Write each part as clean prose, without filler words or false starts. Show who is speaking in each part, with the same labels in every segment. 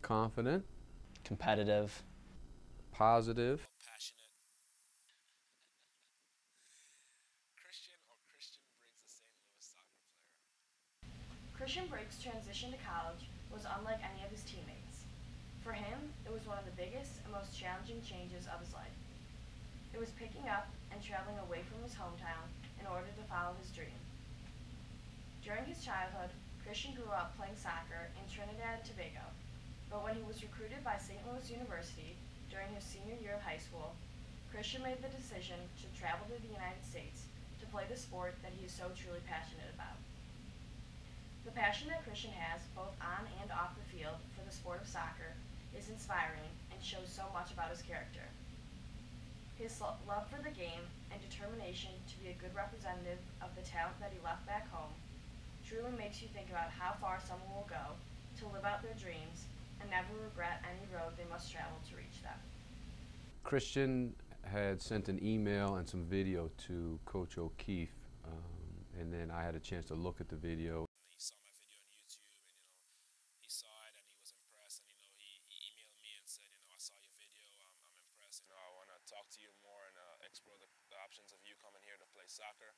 Speaker 1: Confident.
Speaker 2: Competitive.
Speaker 1: Positive.
Speaker 3: Passionate. Christian Briggs, the St. Louis soccer player.
Speaker 4: Christian Briggs' transition to college was unlike any of his teammates. For him, it was one of the biggest and most challenging changes of his life. It was picking up and traveling away from his hometown in order to follow his dream. During his childhood, Christian grew up playing soccer in Trinidad and Tobago, but when he was recruited by St. Louis University during his senior year of high school, Christian made the decision to travel to the United States to play the sport that he is so truly passionate about. The passion that Christian has, both on and off the field, for the sport of soccer is inspiring and shows so much about his character. His love for the game and determination to be a good representative of the talent that he left back home truly makes you think about how far someone will go to live out their dreams and never regret any road they must travel to reach them.
Speaker 1: Christian had sent an email and some video to Coach O'Keefe, and then I had a chance to look at the video.
Speaker 3: He saw my video on YouTube, and he saw it and he was impressed, and he emailed me and said, I saw your video, I'm impressed. I want to talk to you more and explore the options of you coming here to play soccer.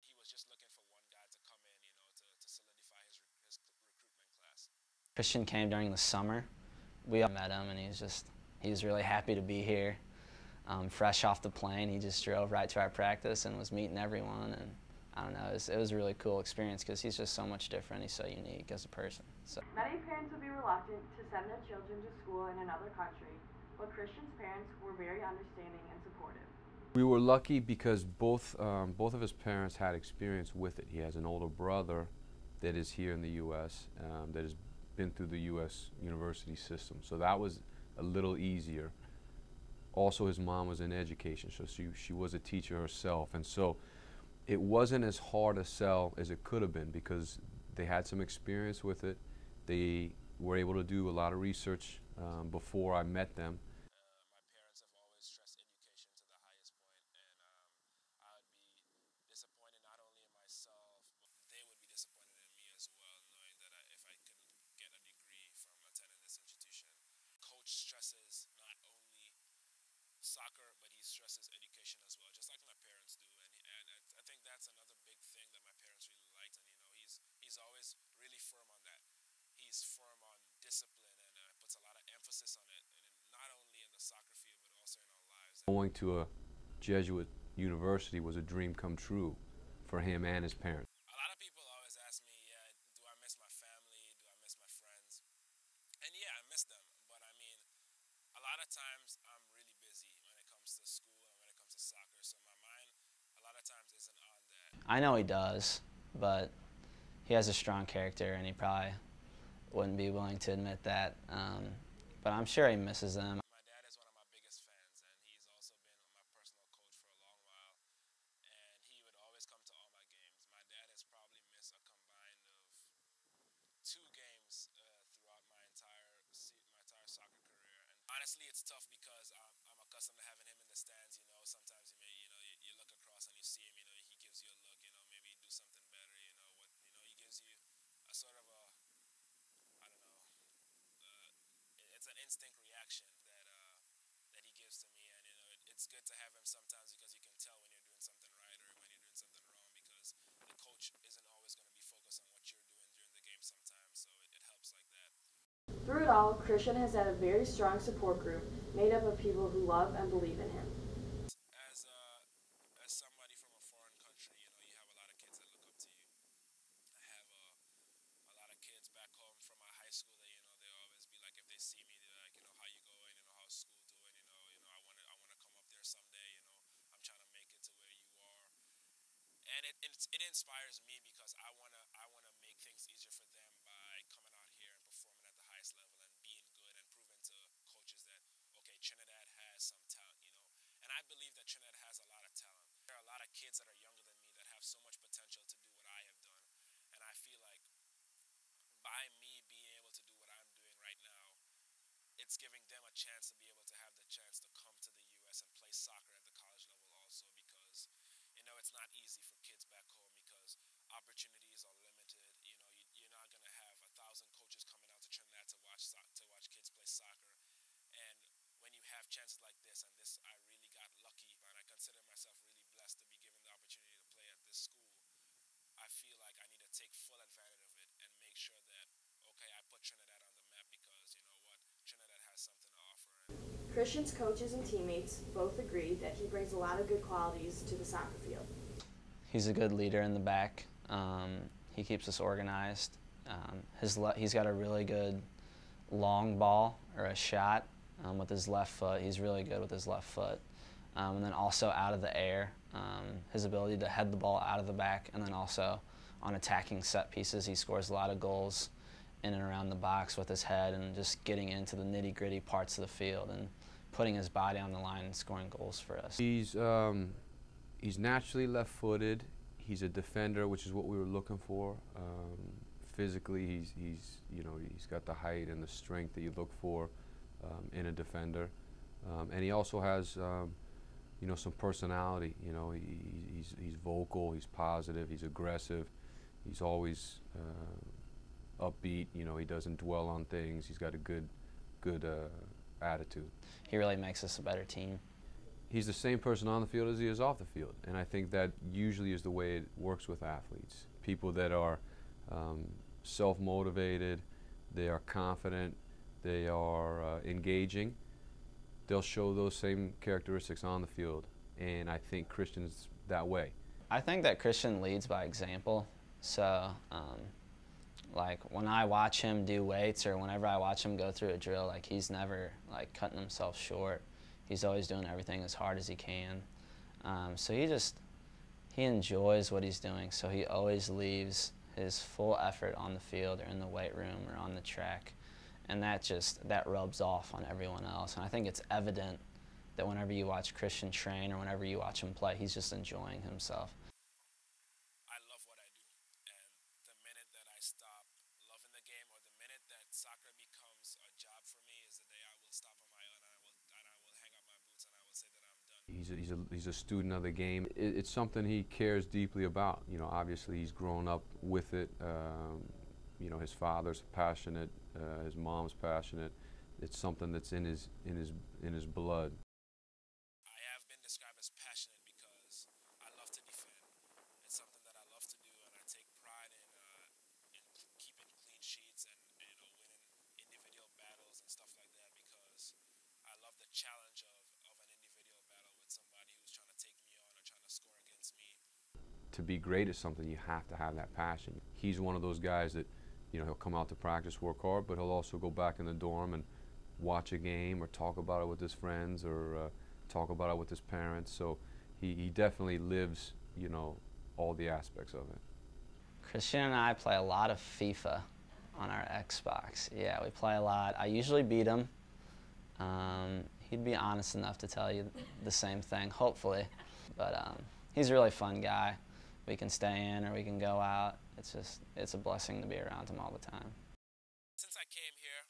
Speaker 3: He was just looking for one guy to come in, to solidify his recruitment class.
Speaker 2: Christian came during the summer. We all met him, and he was really happy to be here. Fresh off the plane, he just drove right to our practice and was meeting everyone. And I don't know, it was a really cool experience because he's just so much different. He's so unique as a person. So.
Speaker 4: Many parents would be reluctant to send their children to school in another country, but Christian's parents were very understanding and supportive.
Speaker 1: We were lucky because both of his parents had experience with it. He has an older brother that is here in the U.S. That has been through the U.S. university system, so that was a little easier. Also, his mom was in education, so she was a teacher herself, and so it wasn't as hard a sell as it could have been because they had some experience with it. They were able to do a lot of research before I met them.
Speaker 3: My parents have always stressed education to the highest point, and I would be disappointed not only in myself, but they would be disappointed in me as well, knowing that if I couldn't get a degree from attending this institution. Coach stresses not only soccer, but he stresses education as well, just like my parents do, and I think that's another big thing that my parents really liked, and he's always really firm on that. He's firm on discipline and puts a lot of emphasis on it, and not only in the soccer field, but also in our lives.
Speaker 1: Going to a Jesuit university was a dream come true for him and his parents.
Speaker 3: A lot of people always ask me, do I miss my family? Do I miss my friends? And yeah, I miss them, but I mean, a lot of times I'm really busy when it comes to school and when it comes to soccer, so my mind a lot of times isn't on that.
Speaker 2: I know he does, but he has a strong character, and he probably wouldn't be willing to admit that. But I'm sure he misses them.
Speaker 3: My dad is one of my biggest fans, and he's also been my personal coach for a long while, and he would always come to all my games. My dad has probably missed a combined of 2 games throughout my entire soccer career. And honestly, it's tough because I'm accustomed to having him in the stands. Sometimes you look across and you see him. He gives you a look. Maybe do something better. He gives you a sort of a, I don't know. It's an instinct reaction that he gives to me, and it's good to have him sometimes because you can tell when you're doing something right or when you're doing something wrong, because the coach isn't always going to be focused on what you're doing during the game sometimes, so it helps like that.
Speaker 4: Through it all, Christian has had a very strong support group made up of people who love and believe in him.
Speaker 3: As somebody from a foreign country, you have a lot of kids that look up to you. I have a lot of kids back home from my high school that they always be like, if they see me, they're like, how you going? How's school doing? I want to come up there someday. I'm trying to make it to where you are, and it inspires me because I wanna make things easier for them by coming out here and performing at the highest level and being good and proving to coaches that okay, Trinidad has some talent, and I believe that Trinidad has a lot of talent. There are a lot of kids that are younger than me that have so much potential to do what I have done, and I feel like by me being able to do what I'm doing right now, it's giving them a chance to be able to have the chance to come to the U.S. and play soccer at the college level also, because it's not easy for kids back home because opportunities are limited. You're not going to have 1,000 coaches coming out to Trinidad to watch kids play soccer. And when you have chances like this, and this I really got lucky, and I consider myself really blessed to be given the opportunity to play at this school, I feel like I need to take full advantage of it and make sure that, okay, I put Trinidad on the map because, you know what, Trinidad has something to offer.
Speaker 4: Christian's coaches and teammates both agree that he brings a lot of good qualities to the soccer field.
Speaker 2: He's a good leader in the back. He keeps us organized. He's got a really good long ball or a shot with his left foot. He's really good with his left foot. And then also out of the air, his ability to head the ball out of the back, and then also on attacking set pieces, he scores a lot of goals in and around the box with his head and just getting into the nitty-gritty parts of the field and putting his body on the line and scoring goals for us.
Speaker 1: He's naturally left-footed. He's a defender, which is what we were looking for. Physically, he's got the height and the strength that you look for in a defender, and he also has some personality. He's vocal, he's positive, he's aggressive, he's always upbeat. He doesn't dwell on things. He's got a good attitude.
Speaker 2: He really makes us a better team.
Speaker 1: He's the same person on the field as he is off the field, and I think that usually is the way it works with athletes. People that are self-motivated, they are confident, they are engaging, they'll show those same characteristics on the field, and I think Christian's that way.
Speaker 2: I think that Christian leads by example, so like when I watch him do weights or whenever I watch him go through a drill, like he's never like cutting himself short. He's always doing everything as hard as he can. So he enjoys what he's doing, so he always leaves his full effort on the field or in the weight room or on the track, and that rubs off on everyone else. And I think it's evident that whenever you watch Christian train or whenever you watch him play, he's just enjoying himself.
Speaker 3: I love what I do, and the minute that I stop loving the game, or the minute that soccer becomes a job for me, is the day I will stop on my own and I will hang up my boots and I will say that I'm done.
Speaker 1: He's a student of the game. It's something he cares deeply about. Obviously he's grown up with it. His father's passionate, his mom's passionate. It's something that's in his blood.
Speaker 3: I have been described as passionate because I love to defend. It's something that I love to do, and I take pride in keeping clean sheets and winning individual battles and stuff like that, because I love the challenge of an individual battle with somebody who's trying to take me on or trying to score against me.
Speaker 1: To be great at something, you have to have that passion. He's one of those guys that, he'll come out to practice, work hard, but he'll also go back in the dorm and watch a game or talk about it with his friends or talk about it with his parents. So he definitely lives, all the aspects of it.
Speaker 2: Christian and I play a lot of FIFA on our Xbox. Yeah, we play a lot. I usually beat him. He'd be honest enough to tell you the same thing, hopefully. But he's a really fun guy. We can stay in or we can go out. It's a blessing to be around him all the time.
Speaker 3: Since I came here,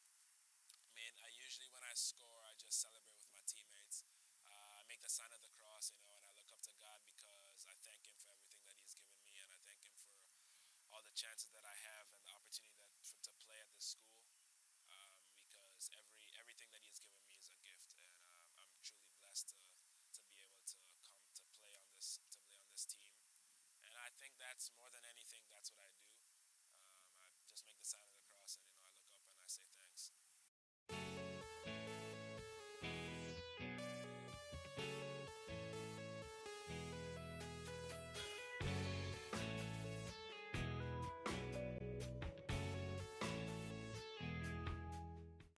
Speaker 3: I usually when I score, I just celebrate with my teammates. I make the sign of the cross, and I look up to God because I thank Him for everything that He's given me, and I thank Him for all the chances that I have and the opportunity to play at this school. Because everything that He has given me is a gift, and I'm truly blessed to be able to come to play on this team. And I think that's more than anything, that's what I